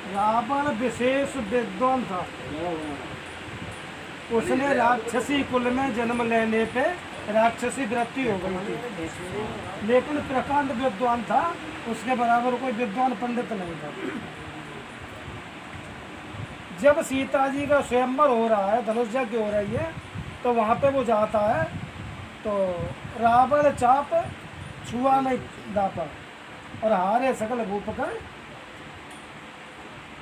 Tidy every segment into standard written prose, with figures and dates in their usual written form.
रावण विशेष विद्वान था। उसने राक्षसी कुल में जन्म लेने पे राक्षसी वृत्ति हो गई थी, लेकिन प्रकांड विद्वान था, उसके बराबर कोई विद्वान पंडित नहीं था। जब सीता जी का स्वयंवर हो रहा है, धनुष यज्ञ हो रही है, तो वहाँ पे वो जाता है, तो रावण चाप छुआ नहीं दाता और हारे सकल भूप कर।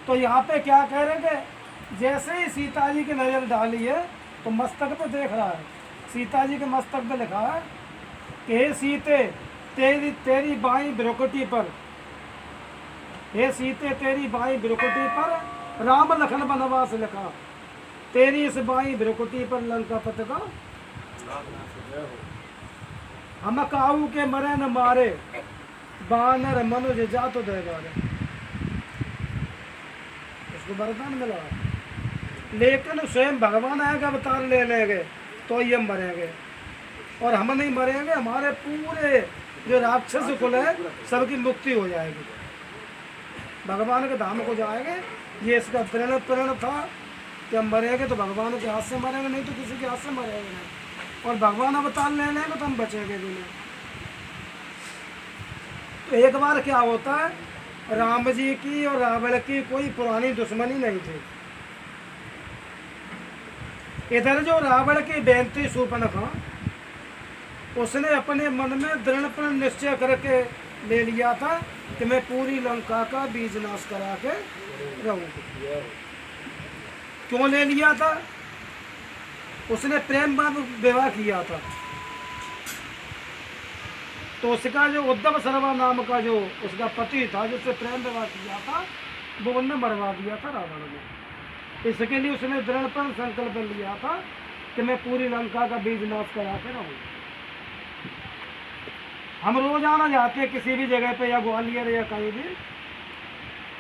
तो यहाँ पे क्या कह रहे हैं कि जैसे ही सीता जी की नज़र डाली है तो मस्तक पे देख रहा है, सीता जी के मस्तक पे लिखा है कि हे सीते तेरी बाईं भ्रुकुटी पर, हे सीते तेरी बाईं भ्रुकुटी पर राम लखन वनवास लिखा, तेरी इस बाईं भ्रुकुटी पर लंका पथ का हम काऊ के मरे न मारे, बानर मनुज जातो देवारे। उसको वरदान मिला, लेकिन स्वयं भगवान आएगा अवतार ले लेंगे तो ये मरेंगे, और हम नहीं मरेंगे, हमारे पूरे जो राक्षस कुल है सबकी मुक्ति हो जाएगी, भगवान के धाम को जाएंगे। ये इसका प्रण था कि हम मरेंगे तो भगवान के हाथ से मरेंगे, नहीं तो किसी के हाथ से मरेंगे नहीं, और भगवान अवतार ले लेंगे तो हम बचेंगे भी नहीं। तो एक बार क्या होता है, राम जी की और रावण की कोई पुरानी दुश्मनी नहीं थी। इधर जो रावण की बहन थी शूर्पणखा, उसने अपने मन में दृढ़ निश्चय करके ले लिया था कि मैं पूरी लंका का बीज नाश करा के रहूंगी। क्यों ले लिया था? उसने प्रेम विवाह किया था, तो उसका जो उद्धव शर्मा नाम का जो उसका पति था जिससे प्रेम विवाह किया था, वो उनने मरवा दिया था रावण ने। इसके लिए उसने दृढ़ संकल्प लिया था कि मैं पूरी लंका का बीज नाश करा के रहूँगा। हम रोजाना जाते हैं किसी भी जगह पे, या ग्वालियर या कहीं भी,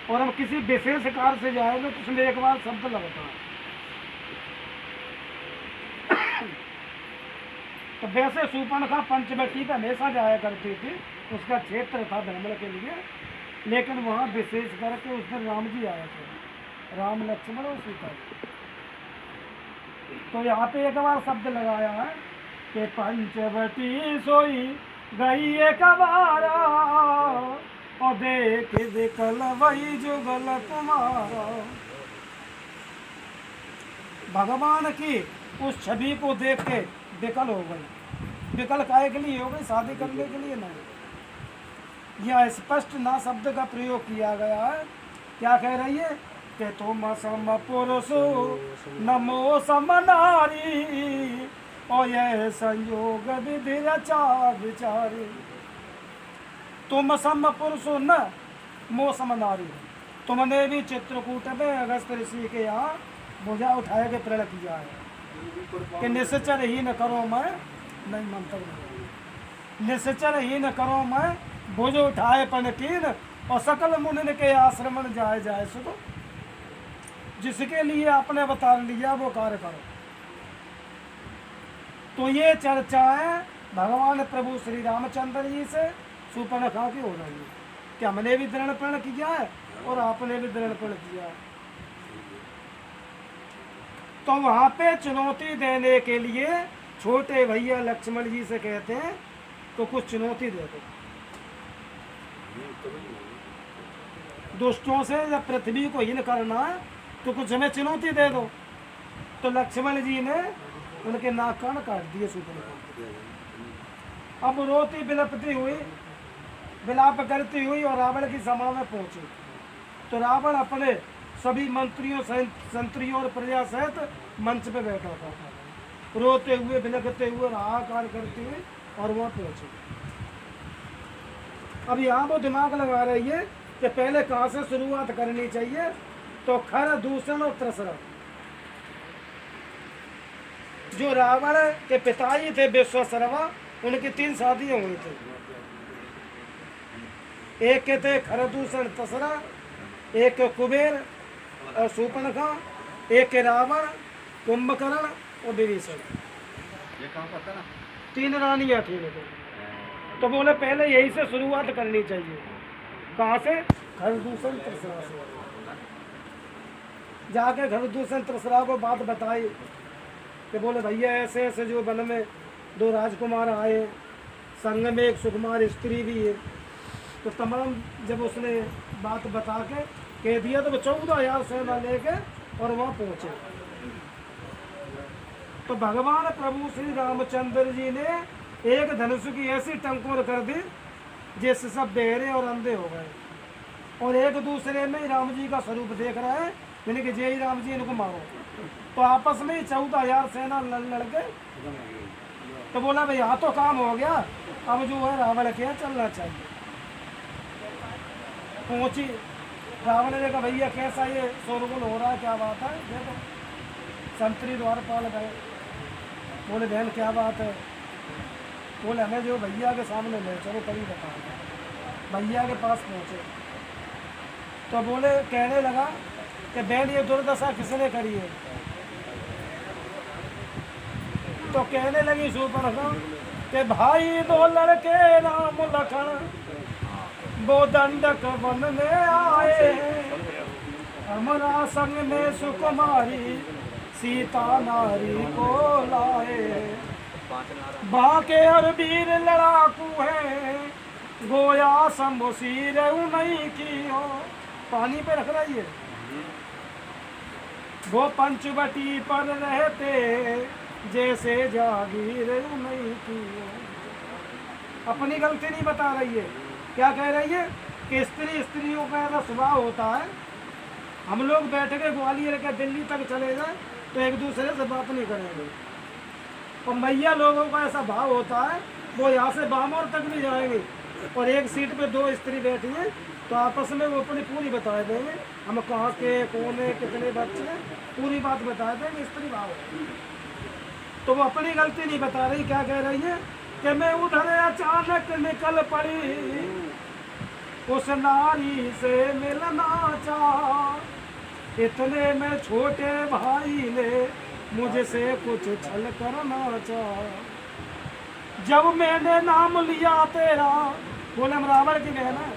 और हम किसी विशेष कार्य से जाएंगे तो उसमें एक बार शब्द लगता है। तो वैसे शूर्पणखा पंचवटी पे हमेशा जाया करती थी, उसका क्षेत्र था भ्रमण के लिए, लेकिन वहाँ विशेष करके उस दिन राम जी आए थे, राम लक्ष्मण और सीता जी। तो यहाँ पे एक बार शब्द लगाया है कि पंचवटी सोई गई एक बारा, और देख देखल वही जुगल तुम्हारा। भगवान की उस छवि को देख के विकल हो गई। विकल काहे के लिए हो गई? शादी करने के लिए नहीं। यह स्पष्ट ना शब्द का प्रयोग किया गया है। क्या कह रही है कि तुम सम पुरुष नमो सम नारी, और यह संयोग विधि रचा विचारी। तुम सम पुरुष न मो सम नारी, तुमने भी चित्रकूट में अगस्त ऋषि के यहाँ भुजा उठाए के प्रण किया है कि निश्चर ही न करो मैं, नहीं मंत्र निश्चर ही न करो मैं, भुज उठाए पन कीन, और सकल मुनिन के आश्रमण जाए जाए सुख। जिसके लिए आपने अवतार लिया वो कार्य करो। तो ये चर्चाएं भगवान प्रभु श्री रामचंद्र जी से शूर्पणखा की हो रही है कि हमने भी दृढ़ प्रण किया है और आपने भी दृढ़ प्रण किया है। तो वहाँ पे चुनौती देने के लिए छोटे भैया लक्ष्मण जी से कहते हैं तो कुछ चुनौती दे दो। दुष्टों से जब पृथ्वी को हीन करना है तो कुछ हमें चुनौती दे दो। तो लक्ष्मण जी ने उनके नाक कान काट दिए शूर्पणखा। अब रोती बिलपती हुई, विलाप करती हुई और रावण की सभा में पहुंची। तो रावण अपने सभी मंत्रियों संतरियों और प्रजा सहित मंच पे बैठा था, रोते हुए बिलखते हुए हाहाकार करते हुए, और वहाँ पहुंचे। अब यहाँ वो दिमाग लगा रही है कि पहले कहाँ से शुरुआत करनी चाहिए। तो खर दूषण और त्रसरा, जो रावण के पिताजी थे विश्वासर्वा, उनकी 3 शादियां हुई थी। एक के थे खरदूषण तसरा, एक के कुबेर और शूर्पणखा, एक के रावण, कुंभकर्ण और विभीषण। ये कहाँ पर था ना? 3 रानियां थी। तो बोले पहले यही से शुरुआत करनी चाहिए। कहाँ से? खरदूषण तसरा से। जाके घर दूसरे तरसरा को बात बताई कि बोले भैया ऐसे ऐसे जो वन में 2 राजकुमार आए, संग में एक सुकुमार स्त्री भी है। तो तमाम जब उसने बात बता के कह दिया तो वो 14,000 सेना लेके और वहाँ पहुँचे। तो भगवान प्रभु श्री रामचंद्र जी ने एक धनुष की ऐसी टंकोर कर दी जिससे सब बहरे और अंधे हो गए, और एक दूसरे में ही राम जी का स्वरूप देख रहे हैं, यानी कि जय राम जी इनको मारो। तो आपस में ही 14,000 सेना लड़ के तो बोला भाई यहाँ तो काम हो गया, अब जो है रावण के यहाँ चलना चाहिए। पहुँची, रावण ने कहा भैया कैसा ये शोरगुल हो रहा है, क्या बात है? देखो संतरी द्वारपाल गए, बोले बहन क्या बात है? बोले हमें जो भैया के सामने ले चलो तभी बता। भैया के पास पहुँचे तो बोले कहने लगा कि बहन ये दुर्दशा किसने करी है? तो कहने लगी शूर्पणखा कि भाई 2 लड़के राम लखन वो दंडक वन में आए, हमारा संग में सुकुमारी सीता नारी को लाए। बाके और वीर लड़ाकू है, गोया समसीर नहीं की हो। पानी पे रख रही है। वो पंचवटी पर रहते जैसे जागीर नहीं की हो। अपनी गलती नहीं बता रही है, क्या कह रही है कि स्त्रियों का ऐसा स्वभाव होता है, हम लोग बैठ के ग्वालियर के दिल्ली तक चले जाए तो एक दूसरे से बात नहीं करेंगे, और मैया लोगों का ऐसा भाव होता है वो यहाँ से बामोर तक भी जाएंगे और एक सीट पे 2 स्त्री बैठी है तो आपस में वो अपनी पूरी बता देंगे, हम कहाँ के कौन है कितने बच्चे हैं, पूरी बात बता देंगे, स्त्री भाव। तो वो अपनी गलती नहीं बता रही, क्या कह रही है कि मैं उधर अचानक निकल पड़ी, उस नारी से मिलना चाहा, इतने में छोटे भाई ने मुझसे कुछ छल करना चाहा। जब मैंने नाम लिया तेरा, बोले हम रावण की बहन है,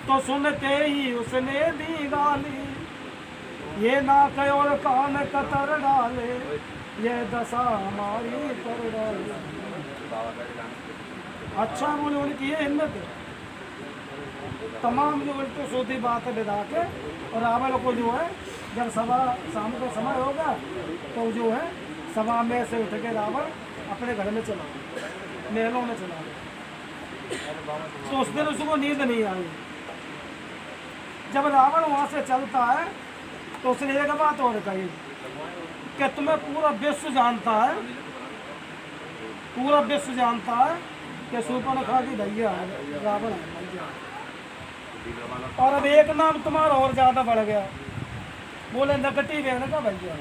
तो सुनते ही उसने दी गाली, ये नाक और कान कतर डाले, ये दशा हमारी कर डाले। अच्छा बोले उनकी ये हिम्मत है, तमाम जो उल्टी सीधी बातें बिता के, और रावण को जो है जब सभा शाम का समय होगा तो जो है सभा में से उठ के रावण अपने घर में चला गया, महलों में चला गया। तो उस दिन उसको नींद नहीं आई। जब रावण वहाँ से चलता है तो उसने एक बात और कही कि तुम्हें पूरा विश्व जानता है, पूरा विश्व जानता है कि शूर्पणखा की भैया है, रावण है भैया, और अब एक नाम तुम्हारा और ज्यादा बढ़ गया, बोले नकटी बहन का भैया।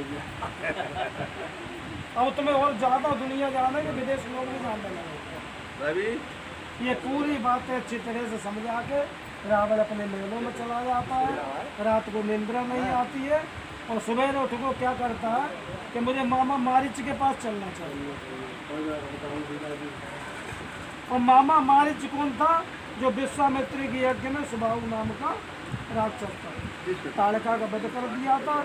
अब तुम्हें और ज्यादा दुनिया जाने के विदेश लोग भी जानने लगे। ये पूरी बातें अच्छी तरह से समझा के रावण अपने महलों में चला जाता है, रात को निंद्रा नहीं आती है, और सुबह उठ को क्या करता है कि मुझे मामा मारीच के पास चलना चाहिए। और मामा मारीच कौन था? जो विश्वामित्र की यज्ञ में सुबाहु नाम का राक्षस था, ताड़का का वध कर दिया था,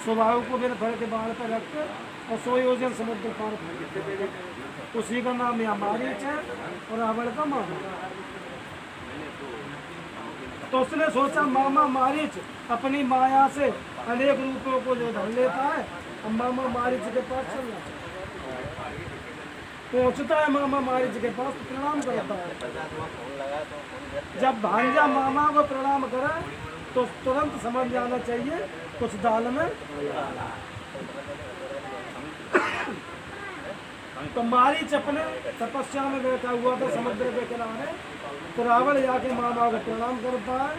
सुबाहु को फिर घर के बाहर पर रख के और 100 योजन समुद्र पार कर, उसी का नाम यहाँ मारीच है और रावण का मामा। तो उसने सोचा मामा मारीच अपनी माया से अनेक रूपों को जो धर लेता है, अब मामा मारीच के पास चलना चाहिए। पहुंचता है मामा मारीच के पास, प्रणाम करता है। जब भांजा मामा को प्रणाम करे तो तुरंत समझ जाना चाहिए कुछ दाल में। तो मारीच अपने तपस्या में बैठा हुआ था समुद्र के किनारे, तो रावण जाके मामा को प्रणाम करता है।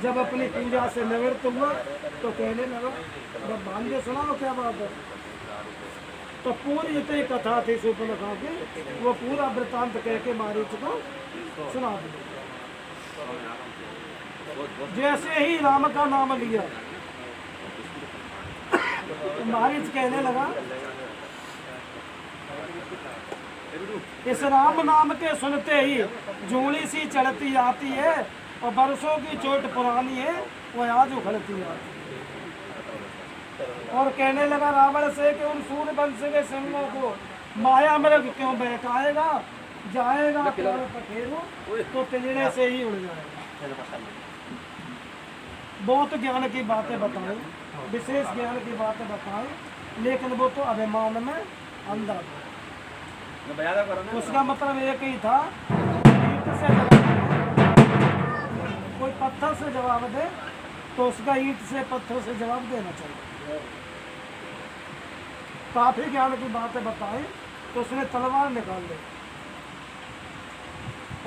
जब अपनी पूजा से निवृत्त हुआ तो कहने लगा, जब भांजे सुनाओ क्या बात है। तो पूरी जितनी कथा थी शूर्पणखा की, वो पूरा वृतांत कह के मारीच को सुना दिया। जैसे ही राम का नाम लिया तो मारीच कहने लगा, इस राम नाम के सुनते ही जूड़ी सी चढ़ती आती है, और बरसों की चोट पुरानी है वो आज उखड़ती आती है। और कहने लगा रावण से कि उन सूर्य वंश के सिंहों को माया मृग क्यों बहकाएगा, जाएगा प्राण पखेरु तो पिंजरे से ही उड़ जाएगा। बहुत ज्ञान की बातें बताई, विशेष ज्ञान की बातें बताई, लेकिन वो तो अभिमान में अंधा था। उसका मतलब एक ही था, ईंट से कोई पत्थर से जवाब दे तो उसका ईंट से पत्थर से जवाब देना चाहिए। काफी ज्ञान की बातें बताई तो उसने तलवार निकाल ली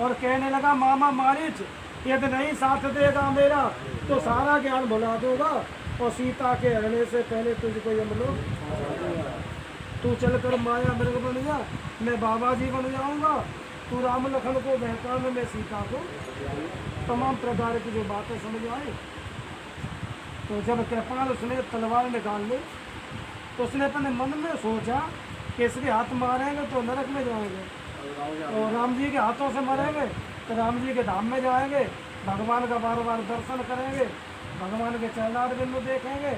और कहने लगा मामा मारीच यदि नहीं साथ देगा मेरा तो सारा ज्ञान भुला दूंगा और सीता के हरने से पहले तुझको यमलोक, तू चलकर माया मृग बन जा, मैं बाबा जी बन जाऊंगा, तू राम लखन को बहकाने में सीता को, तमाम प्रकार की जो बातें समझ आई। तो जब कृपाल उसने तलवार निकाल ली तो उसने अपने मन में सोचा कि इसके हाथ मारेंगे तो नरक में जाएंगे और राम जी के हाथों से मरेंगे तो राम जी के धाम में जाएंगे, भगवान का बार बार दर्शन करेंगे, भगवान के चरणार बिंदु देखेंगे।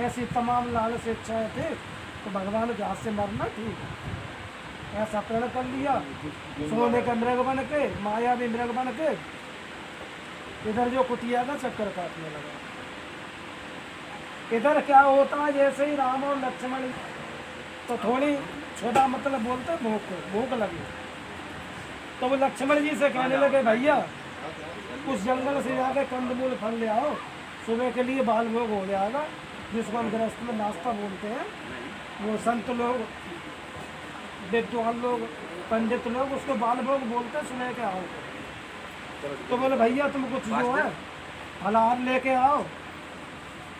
ऐसी तमाम लालच इच्छाएं थे तो भगवान के हाथ से मरना ठीक है, ऐसा प्रण कर लिया। सोने का मृग बन के, माया भी मृग बन के इधर जो कुटिया का चक्कर काटने लगा। इधर क्या होता है, जैसे ही राम और लक्ष्मण तो थोड़ी छोटा मतलब बोलते भूख लगी तो वो लक्ष्मण जी से कहने लगे भैया उस जंगल से जाके कंदमूल फल ले आओ, सुबह के लिए बाल भोग हो जाएगा, जिसको हम गृहस्थ में नाश्ता बोलते हैं। वो संत लोग, विद्वान लोग, पंडित लोग उसको बाल भोग बोलते हैं, सुबह के आओ। तो बोले भैया तुम कुछ जो है फलाहार लेके आओ,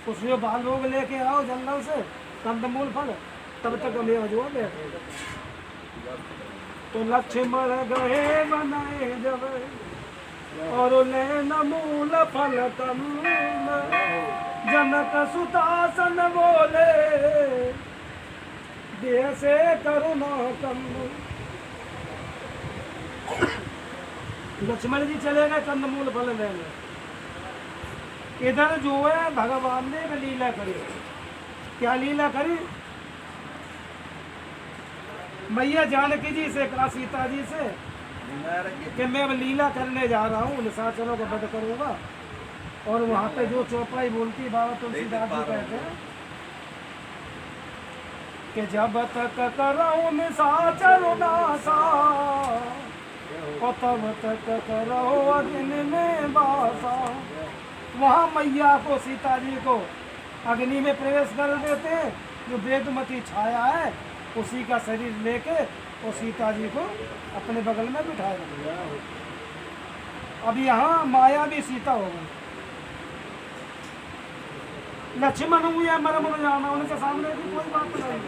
कुछ जो बाल भोग लेके आओ जंगल से, कंदमूल फल, तब तक हमें जो बैठेगा। तो लक्ष्मण गए बनाए जब और लेन मूल फल कंद, जनक सुतासन बोले जैसे करुणा कंद। लक्ष्मण जी चले गए कंदमूल फल लेने। इधर जो है भगवान ने एक लीला करी। क्या लीला करी? मैया जानकी जी से कहा, सीता जी से कि मैं अब लीला करने जा रहा हूँ, निशाचरों को वध करूंगा। और वहाँ पे जो चौपाई बोलती बाबा तुलसीदास जी कहते हैं कि जब तक करो निशाचर नासा और तब तक करो अग्नि में बासा। वहाँ मैया को, सीता जी को अग्नि में प्रवेश कर देते, जो वेदमती छाया है उसी का शरीर लेके और सीता जी को अपने बगल में बिठाया। अब यहाँ माया भी सीता हो गई। लक्ष्मण हूँ या मरम न जाना, उनके सामने भी कोई बात नहीं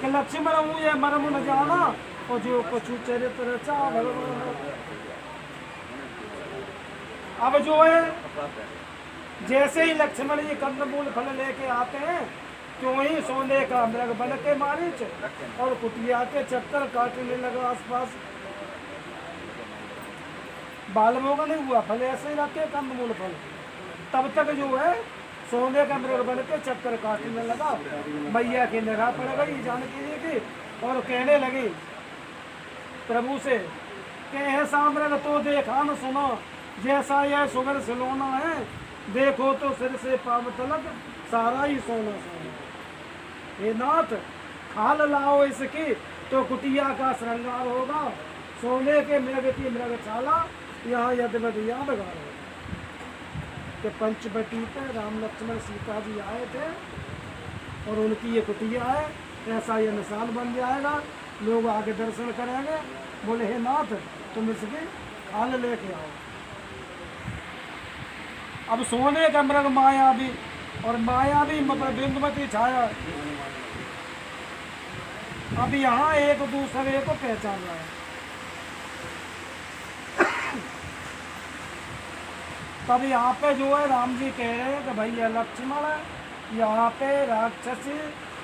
कि लक्ष्मण हूँ या मरम न जाना और जो कुछ चरित्र रचा भगवान। अब जो है जैसे ही लक्ष्मण जी कंदमूल फल लेके आते हैं क्यों ही सोने का मृग बन के मारीच और कुटिया के चक्कर काटने लगा आसपास। बाल भोग नहीं हुआ, फल ऐसे ही रखे कंदमूल फल। तब तक जो है सोने का मृग बन के चक्कर काटने लगा। मैया की निगाह पड़ गई जानकी जी की और कहने लगी प्रभु से कि ऐसा मृग तो देखा न सुना, जैसा यह सुगर सिलोना है, देखो तो सिर से पाव तलक सारा ही सोना सोना। हे नाथ खाल लाओ इसकी तो कुटिया का श्रृंगार होगा, सोने के मृग की मृगशाला यहाँ यदवद यादगार होगा। कि पंचवटी पे राम लक्ष्मण सीता जी आए थे और उनकी ये कुटिया है, ऐसा ये निशान बन जाएगा, लोग आगे दर्शन करेंगे। बोले हे नाथ तुम इसकी खाल लेके आओ। अब सोने का मृग माया भी और माया भी मतलब बिंदुमती छाया, अब यहाँ एक दूसरे को पहचान रहा है। तब यहाँ पे जो है राम जी कह रहे हैं कि भैया लक्ष्मण, यहाँ पे राक्षसी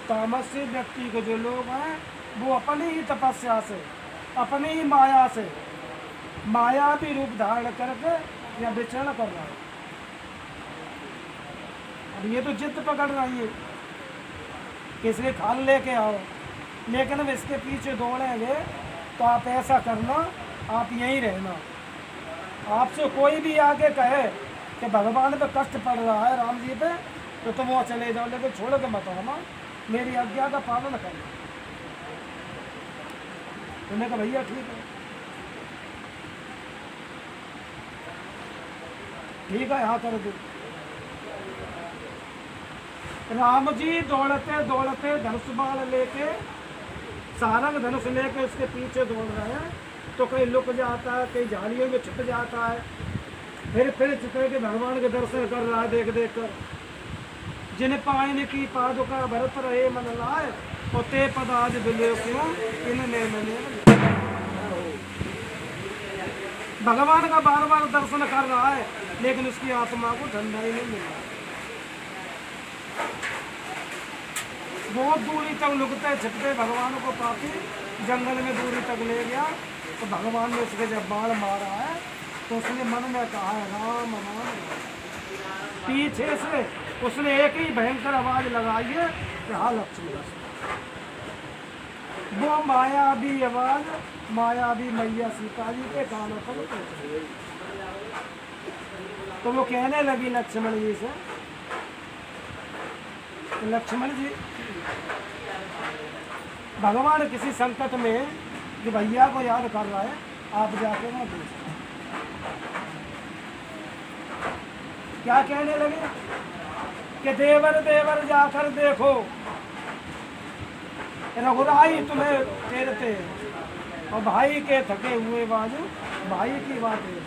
तामसी व्यक्ति के जो लोग हैं वो अपनी ही तपस्या से, अपनी ही माया से, माया भी रूप धारण करके या विचरण कर रहा है। अब ये तो जिद पकड़ रही है कि इसके खाल लेके आओ, लेकिन अब इसके पीछे दौड़ेंगे तो आप ऐसा करना, आप यहीं रहना। आपसे कोई भी आगे कहे कि भगवान पे कष्ट पड़ रहा है राम जी पे, तो तुम वहाँ चले जाओ, लेकिन छोड़ के मत आना, मेरी आज्ञा का पालन करना। उन्होंने कहा भैया ठीक है, ठीक है, यहाँ कर दो। राम जी दौड़ते दौड़ते धनुष बाण लेके, सारंग धनुष लेके उसके पीछे दौड़ रहे हैं, तो कहीं लुक जाता है, कहीं झाड़ियों में छिप जाता है, फिर छिपे के भगवान के दर्शन कर रहा है देख देख कर। जिन पाइन की पादुका भरत रहे मन लाए, और ते पद आज बिले क्यों इनने मैंने। भगवान का बार बार दर्शन कर रहा है, लेकिन उसकी आत्मा को ठंडा ही नहीं मिल रहा। बहुत दूरी तक लुकते छिपते भगवान को काफी जंगल में दूरी तक ले गया, तो भगवान ने उसके जब बाण मारा है, तो उसने मन में कहा है राम राम। पीछे से उसने एक ही भयंकर आवाज लगाई है कि हाँ लक्ष्मी। वो मायावी आवाज मायावी मैया सीता जी के कानों पर पहुंच गई। तो वो कहने लगी लक्ष्मण जी से, लक्ष्मण जी भगवान किसी संकट में जो भैया को याद कर रहा है, आप जाके ना देखो। क्या कहने लगे कि देवर देवर जाकर देखो, रघुराई तुम्हें तेरते, और भाई के थके हुए बाजू भाई की बात है।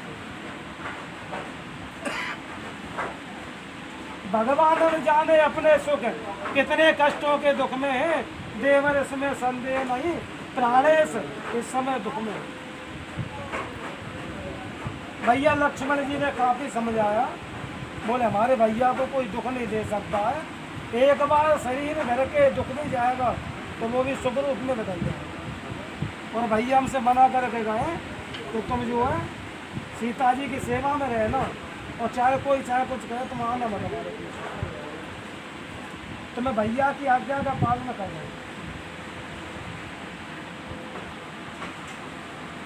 भगवान जाने अपने सुख, कितने कष्टों के दुख में है देवर, इसमें संदेह नहीं, प्राणेश इस समय दुख में। भैया लक्ष्मण जी ने काफी समझाया, बोले हमारे भैया को कोई दुख नहीं दे सकता है, एक बार शरीर भर के दुख नहीं जाएगा तो वो भी सुख रूप में बदल जाए। और भैया हमसे मना करके गए तो तुम जो है सीता जी की सेवा में रहना, और चाहे कोई चाहे कुछ कहे तुम आना मत हमारे पीछे, तो मैं भैया की आज्ञा का पालन कर रहा हूँ।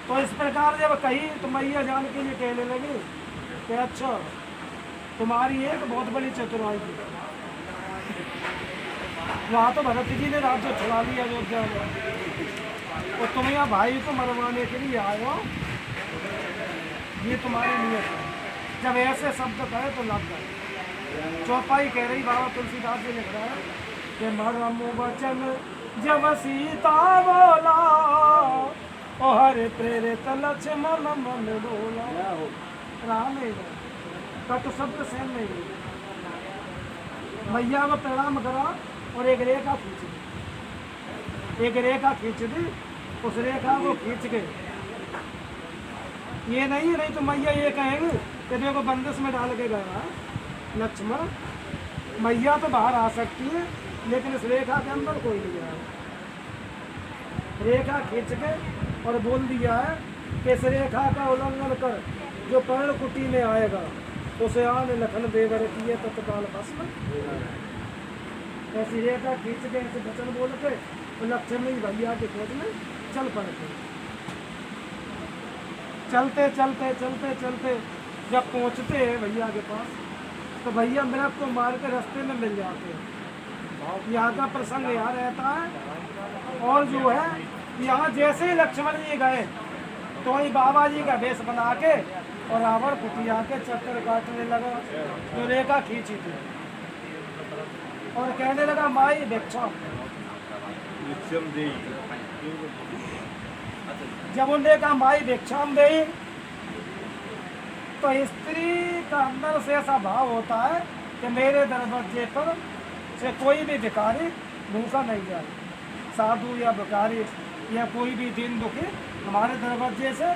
तो इस प्रकार जब कही तो मैया जान के लिए कहने लगी कि अच्छा तुम्हारी एक बहुत बड़ी चतुराई थी, वहाँ तो भरत जी ने राज्य छुड़ा लिया अयोध्या में, और तुम यहाँ भाई को मरवाने के लिए आए हो, ये तुम्हारी नियत है। जब ऐसे शब्द कहे तो लग गए। चौपाई कह रही, बाबा तुलसीदास जी लिख रहा है कि मरम वचन जब सीता बोला, ओ हरे प्रेरित लक्ष्मण मन बोला। राम कट शब्द सहन नहीं हुई। मैया को प्रणाम करा और एक रेखा खींच दी, एक रेखा खींच दी, उस रेखा को खींच के ये नहीं तो मैया ये कहेंगे कि देखो बंदिश में डाल के गया लक्ष्मण। मैया तो बाहर आ सकती है, लेकिन इस रेखा के अंदर कोई नहीं आया। रेखा खींच के और बोल दिया है कि इस रेखा का उल्लंघन कर जो पर्णकुटी में आएगा उसे आन लखन देवर किए तत्काल भस्म। ऐसी रेखा खींच के ऐसे वचन बोल के तो लक्ष्मण भैया के खोज में चल पड़ते। चलते चलते चलते चलते जब पहुंचते हैं भैया के पास, तो भैया मृग को मार के रास्ते में मिल जाते हैं। यहाँ का प्रसंग यहाँ रहता है। और जो है यहाँ जैसे ही लक्ष्मण जी गए तो ही बाबा जी का वेश बना के और रावण कुटिया के चक्कर काटने लगा, जो रेखा खींची थी, और कहने लगा माई भिक्षा। जब उन्होंने कहा माई भिक्षाम दे, तो स्त्री का अंदर से ऐसा भाव होता है कि मेरे दरवाजे पर से कोई भी भिखारी भूखा नहीं जाए, साधु या भिखारी या कोई भी दीन दुखी हमारे दरवाजे से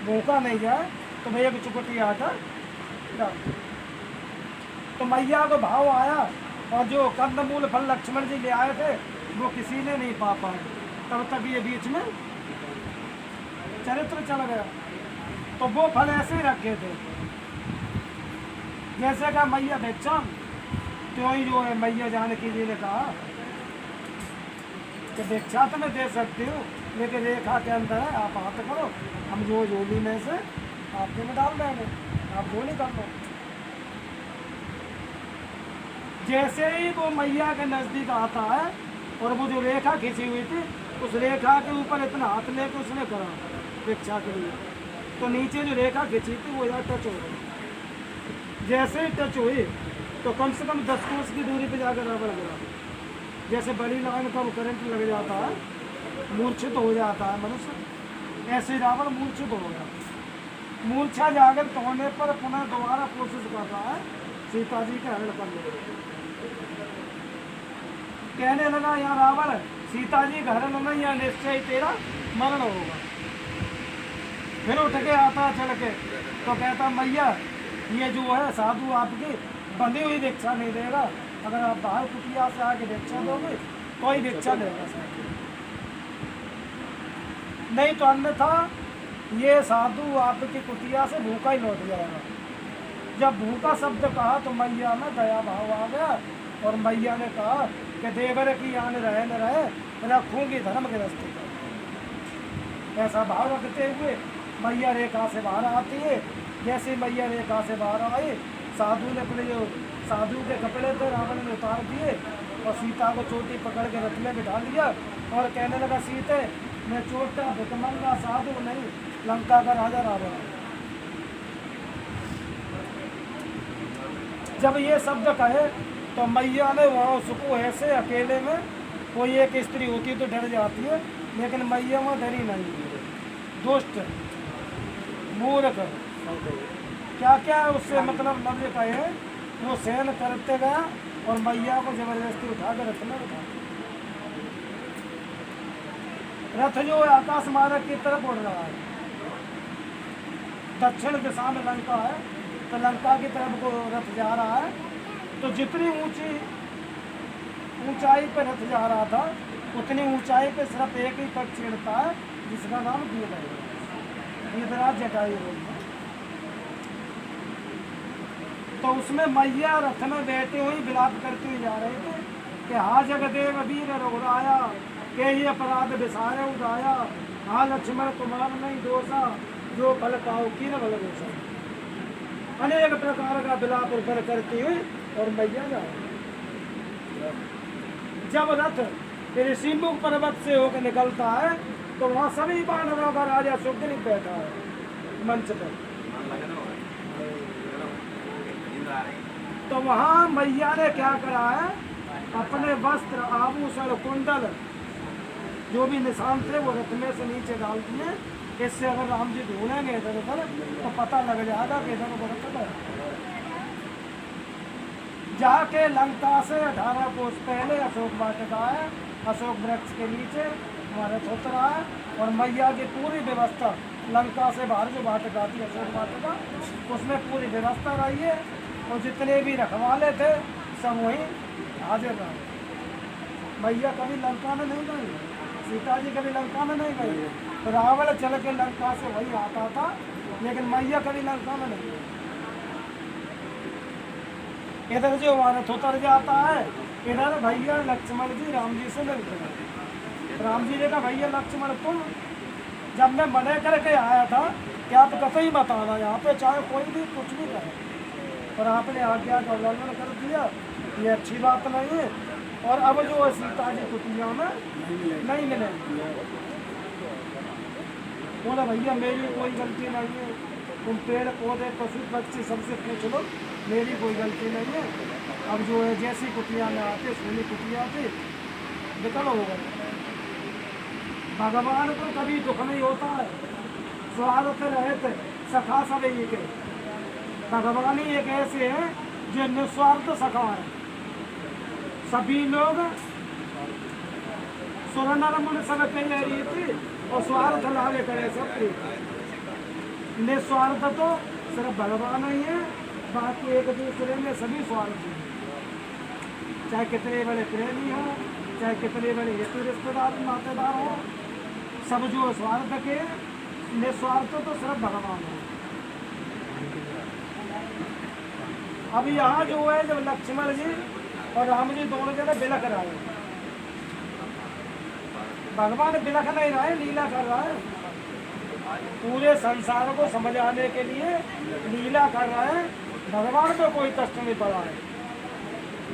भूखा नहीं जाए, तो मैं एक चुपटी आटा डाल। तो मैया को भाव आया, और जो कंदमूल फल लक्ष्मण जी ले आए थे वो किसी ने नहीं पा पाए। तब तक ये बीच में चरित्र चल गया। तो वो फल ऐसे ही रखे थे, जैसे का मैया भिक्षाम, तो ही जो है मैया जानकी जी ने कहा कि भिक्षा तो मैं दे सकती हूँ, लेकिन रेखा के अंदर है, आप हाथ करो, हम जो झोली में से आपके में डाल देंगे, आप जो नहीं कर लो। जैसे ही वो मैया के नज़दीक आता है और वो जो रेखा खींची हुई थी, उस रेखा के ऊपर इतना हाथ लेके उसने करा भिक्षा के लिए, तो नीचे जो रेखा खींची थी वो इधर टच हो गई। जैसे ही टच हुई तो कम से कम 10 कोस की दूरी पे जाकर रावण गिरा। जैसे बड़ी लाइन का करंट लग जाता है, मूर्छित हो जाता है मनुष्य, ऐसे रावण मूर्छित हो गया। मूर्छा जागृत होने पर पुनः दोबारा कोशिश करता है सीता जी के हरण करने की। कहने लगा, यहाँ रावण सीता जी का हरण नहीं, या निश्चय तेरा मरण होगा। फिर उठ के आता चल के तो कहता, मैया ये जो है साधु आपकी बंधी हुई भिक्षा नहीं देगा, अगर आप बाहर कुटिया से आके भिक्षा दोगे तो ही भिक्षा देगा, नहीं तो अन्यथा ये साधु आपकी कुटिया से भूखा ही लौट जाएगा। जब भूखा शब्द कहा तो मैया में दया भाव आ गया और मैया ने कहा कि देवर की आने रहे न रहे, रखूंगी धर्म के रास्ते पर। ऐसा भाव रखते हुए मैया रेखा से बाहर आती है। जैसे मैया रेखा से बाहर आई, साधु ने अपने जो साधु के कपड़े थे रावण ने उतार दिए और सीता को चोटी पकड़ के रथ में बिठा लिया और कहने लगा, सीते मैं चोटा भिकमंगा साधु नहीं, लंका का राजा रावण। जब ये शब्द कहे तो मैया ने वहाँ उसको ऐसे अकेले में, कोई एक स्त्री होती तो डर जाती है, लेकिन मैया वहाँ डरी नहीं। दुष्ट मूर्ख क्या क्या उससे मतलब लफ्ज कहे, वो सहन करते गया और मैया को जबरदस्ती उठा कर रथ में उठा। रथ जो है आकाश मार्ग की तरफ उड़ रहा है, दक्षिण दिशा में लंका है, तो लंका की तरफ को रथ जा रहा है। तो जितनी ऊंचाई पर रथ जा रहा था, उतनी ऊंचाई पे सिर्फ एक ही पग छेड़ता है, जिसका नाम गीत है, गीतराज जटायु है। तो उसमें मैया रथ में बैठी हुई विलाप करती हुई जा रही थी कि हा जगदेव वीर रघुराया, के ही अपराध विसार उदाया, हा लक्ष्मण कुमार नहीं दोषा, जो फल पाओ की न बल दोषा। अनेक प्रकार का विलाप ऊपर करती हुई और मैया जा रही। जब रथ ऋषिमुख पर्वत से होकर निकलता है तो वहाँ सभी वानरों का राजा सुग्रीव बैठा है मंच पर। तो वहाँ मैया ने क्या करा है, अपने वस्त्र आभूषण कुंडल जो भी निशान थे वो रथ में से नीचे डाल दिए। इससे अगर राम जी ढूंढेंगे इधर उधर तो पता लग जाएगा कि इधर उधर तो है। जाके लंका से 18 कोस पहले अशोक वाटिका है, अशोक वृक्ष के नीचे हमारा रथ उतरा है और मैया की पूरी व्यवस्था लंका से बाहर जो वाटिका थी अशोक वाटिका, उसमें पूरी व्यवस्था रही है और जितने भी रखवाले थे सब वहीं हाजिर रहे। मैया कभी लंका में नहीं गई, सीता जी कभी लंका में नहीं गई, तो रावण चल के लंका से वही आता था, लेकिन मैया कभी लंका में नहीं गई। इधर जो रथ उतर जाता है, इधर भैया लक्ष्मण जी राम जी से मिलते हैं। राम जी ने कहा, भैया लक्ष्मण तुम, जब मैं मना करके आया था कि आप कतई मत आना यहाँ पे, चाहे कोई भी कुछ भी करे, पर आपने आज्ञा का उल्लंघन कर दिया, ये अच्छी बात नहीं है। और अब जो है सीता जी कुटिया में नहीं मिलेंगे। बोला, भैया मेरी कोई गलती नहीं है, तुम पेड़ पौधे पशु पक्षी सबसे पूछ लो, मेरी कोई गलती नहीं है। अब जो है जैसी कुटिया में आते सोनी कुटिया से विकल हो गए। भगवान को कभी दुख नहीं होता है, स्वार्थ रहते सखा सब एक है। भगवान ही एक ऐसे हैं जो निस्वार्थ सखा है। सभी लोग सुर नर मुनि सब कह रही थी और स्वार्थ लागे करे सब निस्वार्थ तो सिर्फ भगवान ही है, बाकी एक दूसरे में सभी स्वार्थी हैं। चाहे कितने बड़े प्रेमी हो, चाहे कितने बड़े हित रिश्तेदार नातेदार हो, सब जो स्वार्थ के निस्वार्थ तो सिर्फ भगवान है। अब यहाँ जो है जब लक्ष्मण जी और राम जी दोनों जने बिलख रहे हैं, भगवान बिलख नहीं रहा है, लीला कर रहा है। पूरे संसार को समझाने के लिए लीला कर रहा है। भगवान को कोई कष्ट नहीं पड़ा है।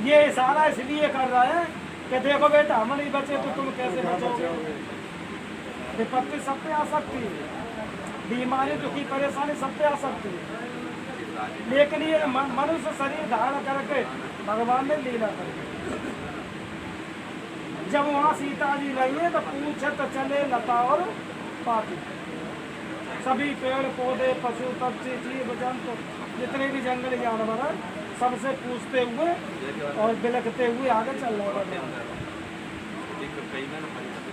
ये इशारा इसलिए कर रहा है कि देखो बेटा, हम नहीं बचे तो तुम कैसे बचोगे। विपत्ति सब पे आ सकती है, बीमारी दुखी परेशानी सब पे आ सकती है, लेकिन ये मनुष्य शरीर धारण करके भगवान ने लीला कर दी। जब वहाँ सीता जी रही है तो पूछत चले लता और पाती, सभी पेड़ पौधे पशु पक्षी जीव जंतु जितने भी जंगली जानवर हैं सबसे पूछते हुए और बिलखते हुए आगे चल रहे हैं।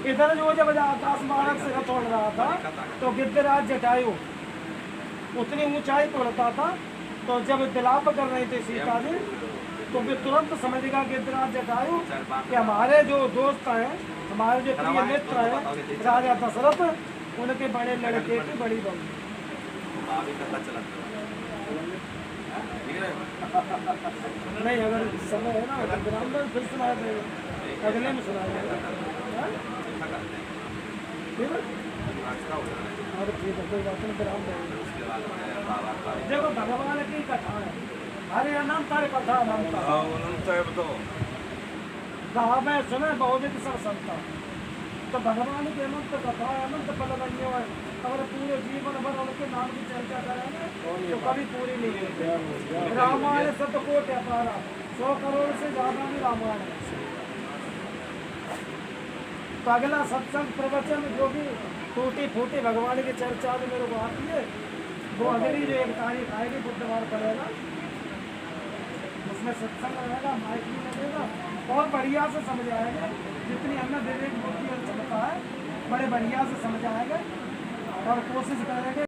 इधर जो जब आकाश मार्ग से रथ उड़ रहा था तो गिद्धराज जटायु उतनी ऊंचाई पर उड़ता था, तो जब विलाप कर रही थी सीता जी तो वे तुरंत समझ गया गिद्धराज जटायु कि हमारे जो दोस्त हैं, हमारे जो प्रिय मित्र हैं राजा दशरथ, उनके बड़े लड़के की बड़ी बहू। नहीं, अगर समय है ना तो विराम में फिर सुना देगा, अगले में सुना देगा। ठीक है, और ठीक है, कोई बात नहीं, विराम देगा। देखो भगवान की कथा है, अरे अनंत कथा अनंत कहा में सुने बहुविध सब संता। तो भगवान की अनंत कथा है, अनंत फल बनिए हुए। अगर पूरे जीवन भर उनके नाम की चर्चा करेंगे तो कभी पूरी नहीं होगी। रामायण शतकोटि अपारा, 100 करोड़ से ज्यादा भी रामायण है। तो अगला सत्संग प्रवचन जो भी टूटी फूटी भगवान की चर्चा जो मेरे को आती है वो अगली जो 1 तारीख आएगी बुधवार पड़ेगा, उसमें सत्संग रहेगा, माइक भी लगेगा और बढ़िया से समझ आएगा। जितनी हमने विवेक बुद्धि चलता है बड़े बढ़िया से समझ आएगा और कोशिश करेंगे।